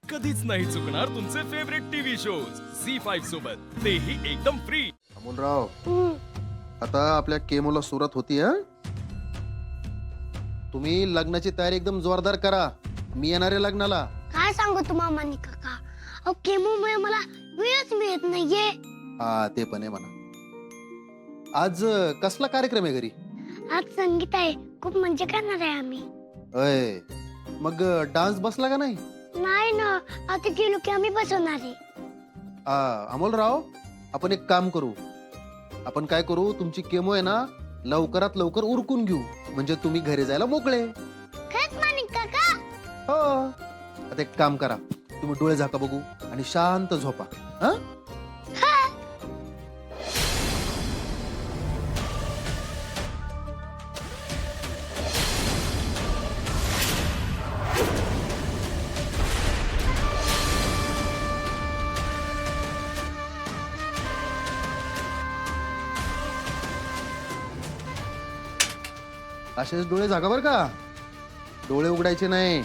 कधीच नाही चुकणार तुमचे फेवरेट टीव्ही शोज झी5 सोबत, तेही एकदम फ्री. अमोलराव, आता आपल्या केमोला सुरुवात होती. तुम्ही लग्नाची तयारी एकदम जोरदार करा. मी येणार आहे लग्नाला. काय सांगू तू मामानी काका, अहो केमोमुळे मला वेळच मिळत नाहीये. हा ते पण आहे म्हणा. आज कसला कार्यक्रम आहे घरी? आज संगीत आहे, खूप मजा करणार आहे आम्ही. अय, मग डान्स बसला का नाही? नाही ना, आता गेलो की आम्ही बसवणार आहे. अमोलराव, आपण एक काम करू. आपण काय करू, तुमची केमो आहे ना लवकरात लवकर उरकून घेऊ, म्हणजे तुम्ही घरी जायला मोकळे. खरंच मानिक काका? हो. आता एक काम करा, तुम्ही डोळे झाका बघू आणि शांत झोपा. हा? असेच डोळे झाका बर का, डोळे उघडायचे नाही.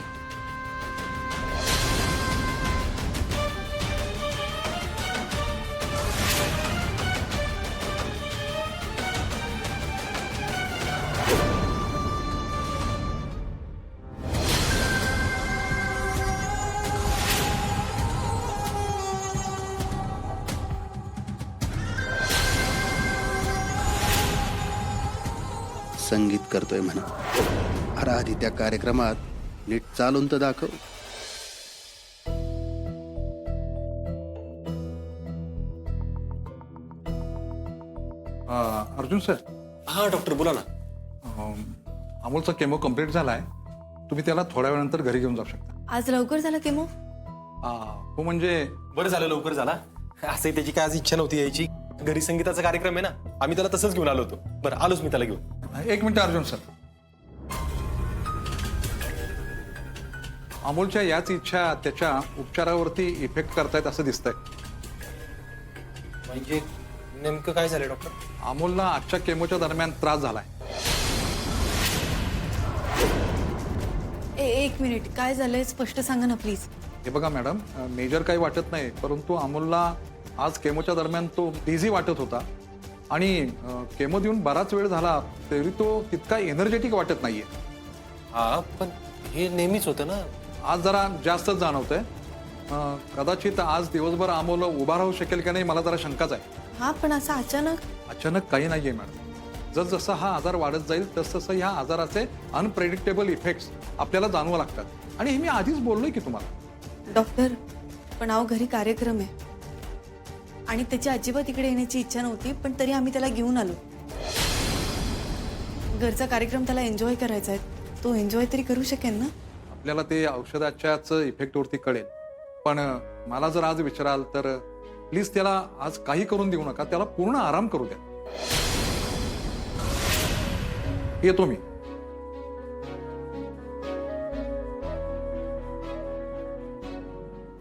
संगीत करतोय म्हणा. अरे आधी त्या कार्यक्रमात नीट चालून तर दाखव. अर्जुन सर. हा डॉक्टर बोला ना. अमोलचा केमो कम्प्लीट झालाय. तुम्ही त्याला थोड्या वेळानंतर घरी घेऊन जाऊ शकता. आज लवकर झाला केमो? हो म्हणजे बरं झालं लवकर झाला. असंही त्याची काय आज इच्छा नव्हती यायची. घरी संगीताचा कार्यक्रम आहे ना, आम्ही त्याला तसंच घेऊन आलो होतो. बरं आलोच मी त्याला घेऊन. एक मिनिट अर्जुन सर. अमोलच्या याच इच्छा त्याच्या उपचारावरती इफेक्ट करतायत असं दिसतंय. म्हणजे नेमकं काय झालं डॉक्टर? अमोलला आजच्या केमोच्या दरम्यान त्रास झालाय. एक मिनिट, काय झालंय स्पष्ट सांगा ना प्लीज. हे बघा मॅडम, मेजर काही वाटत नाही, परंतु अमोलला आज केमोच्या दरम्यान तो बिझी वाटत होता आणि केमो देऊन बराच वेळ झाला तरी तो तितका एनर्जेटिक वाटत नाहीये. हा पण हे नेहमीच होतं ना. आज जरा जास्तच जाणवतंय. कदाचित आज दिवसभर अमोल उभा राहू शकेल का नाही मला जरा शंकाच आहे. हा पण असं अचानक काही नाहीये मॅडम. जसजसा हा आजार वाढत जाईल तसतसं ह्या आजाराचे अनप्रेडिक्टेबल इफेक्ट्स आपल्याला जाणवू लागतात. आणि हे मी आधीच बोललोय की तुम्हाला. डॉक्टर, पण अहो घरी कार्यक्रम आहे आणि त्याची अजिबात इकडे येण्याची इच्छा नव्हती, पण तरी आम्ही त्याला घेऊन आलो. घरचा कार्यक्रम त्याला एन्जॉय करायचा आहे, तो एन्जॉय तरी करू शकेल ना. आपल्याला ते औषधाच्याच इफेक्टवरती कळेल. पण मला जर आज विचाराल तर प्लीज त्याला आज काही करून देऊ नका. त्याला पूर्ण आराम करू द्या. येतो मी.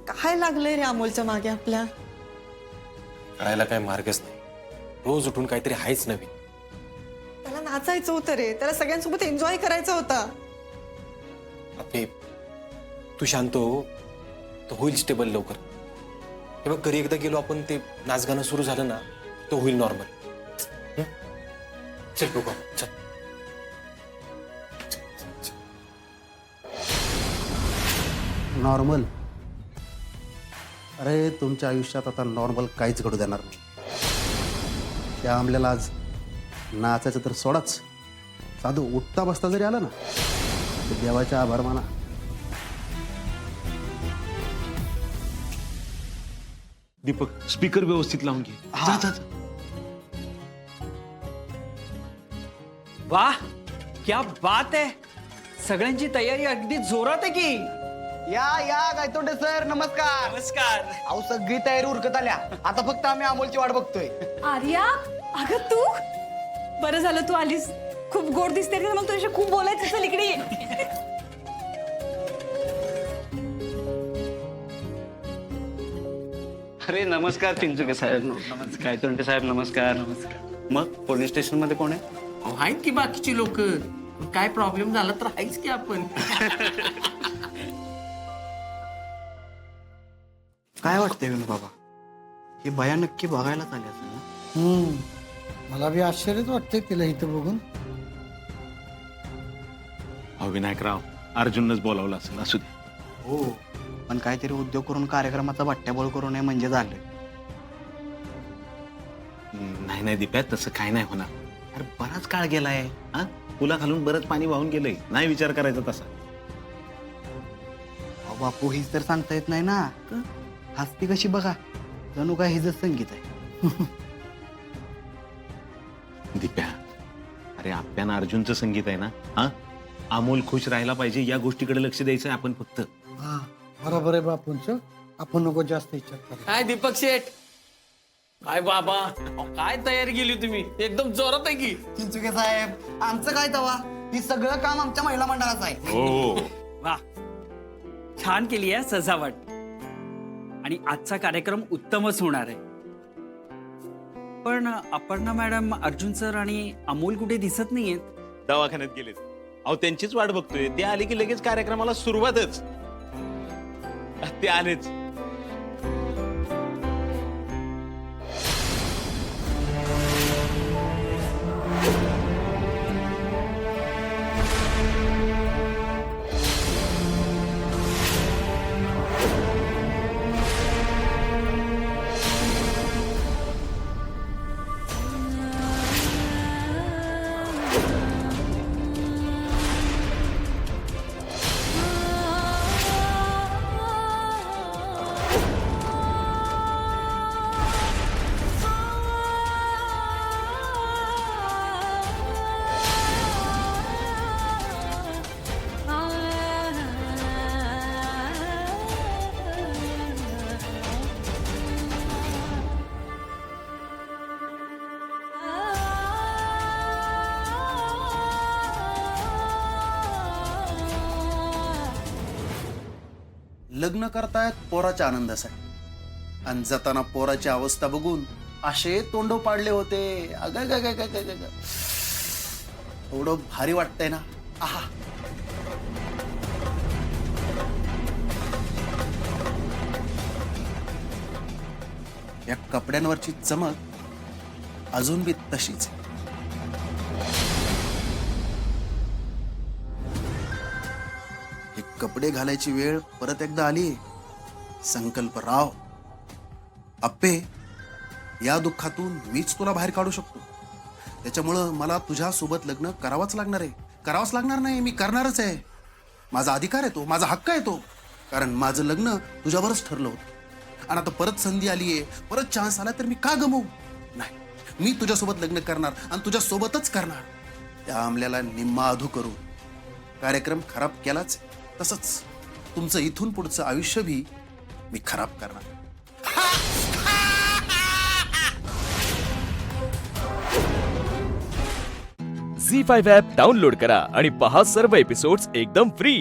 काय लागलंय रे अमोलच्या मागे आपल्या? कळायला काय मार्गच नाही. रोज उठून काहीतरी आहेच नवीन. त्याला नाचायचं होतं रे, त्याला सगळ्यांसोबत एन्जॉय करायचं होतं. आपे तू शांत हो, तो होईल स्टेबल लवकर. हे बघ घरी एकदा गेलो आपण, ते नाच गाणं सुरू झालं ना, तो होईल नॉर्मल. चल बघू आपण, चल. नॉर्मल? अरे तुमच्या आयुष्यात आता नॉर्मल काहीच घडू देणार नाही. त्या आमल्याला आज नाचायचं तर सोडाच, साधं उठता बसता जरी आला ना तर देवाचे आभार माना. दीपक, स्पीकर व्यवस्थित लावून घे. जा जा जा. वाह, क्या बात आहे. सगळ्यांची तयारी अगदी जोरात आहे की. या या गायतोंडे सर, नमस्कार. नमस्कार. अहो सगळी तयारी उरकत आल्या. आता फक्त आम्ही अमोलची वाट बघतोय. आर्या, अगं तू बरं झालं तू आलीस. खूप गोड दिसते रे, मग तुझ्याशी खूप बोलायचं. चल इकडे ये. अरे नमस्कार चिंचुके साहेब. नमस्कार गायतोंडे साहेब. नमस्कार. नमस्कार. मग पोलीस स्टेशन मध्ये कोण आहे? आहेत की बाकीची लोक. काय प्रॉब्लेम झाला तर आहेच की आपण. काय वाटतंय विनू बाबा ही बया नक्की बघायला चालली असेल ना? मला बी आश्चर्यच वाटतंय तिला इथं बघून. अहो विनायकराव, अर्जुनच बोलावलं असेल, असू दे. हो, पण काहीतरी उद्योग करून कार्यक्रमाचा बट्ट्याबोळ करू नये म्हणजे झालं. नाही नाही दिप्या, तसं काय नाही होणार. अरे बराच काळ गेलाय, हा पुला खालून बरंच पाणी वाहून गेलंय, नाही विचार करायचा तसा. अहो बापू हीच तर सांगता येत नाही ना. हसती कशी बघा, जणू काय हिजच संगीत आहे. दिप्या, अरे आप्यानं अर्जुनचं संगीत आहे ना, हा अमोल खुश राहायला पाहिजे या गोष्टीकडे लक्ष द्यायचं आहे आपण फक्त. हा बरोबर आहे बापूंचं. आपण नको जास्त विचार करा. काय दीपक शेठ, काय बाबा, अहो, काय तयारी केली तुम्ही, एकदम जोरात आहे की. चिंचुके साहेब, आमचं काय तवा, ही सगळं काम आमच्या महिला मंडळाचं आहे. हो, वा, छान केली आहे सजावट. आणि आजचा कार्यक्रम उत्तमच होणार आहे. पण अपर्णा मॅडम, अर्जुन सर आणि अमोल कुठे दिसत नाहीयेत. दवाखान्यात गेलेत. अहो त्यांचीच वाट बघतोय, ते आले की लगेच कार्यक्रमाला सुरुवातच. ते आलेच. लग्न करतायत पोराच्या आनंदासाठी, आणि जाताना पोराची अवस्था बघून असे तोंड पाडले होते. अग एवढं भारी वाटतंय ना. आहा, या कपड्यांवरची चमक अजून बी तशीच आहे. हे कपडे घालायची वेळ परत एकदा आली. संकल्पराव, अप्पे, या दुःखातून मीच तुला बाहेर काढू शकतो. त्याच्यामुळं मला तुझ्यासोबत लग्न करावंच लागणार आहे. करावंच लागणार नाही, मी करणारच आहे. माझा अधिकार आहे तो, माझा हक्क आहे तो. कारण माझं लग्न तुझ्यावरच ठरलं होतं. आणि आता परत संधी आली आहे, परत चान्स आला तर मी का गमवू? नाही, मी तुझ्यासोबत लग्न करणार आणि तुझ्यासोबतच करणार. त्या आमल्याला निम्मा अधू करून कार्यक्रम खराब केलाच, तसंच तुमचं इथून पुढचं आयुष्य भी मी खराब करणार. झी5 ॲप डाउनलोड करा आणि पहा सर्व एपिसोड्स एकदम फ्री.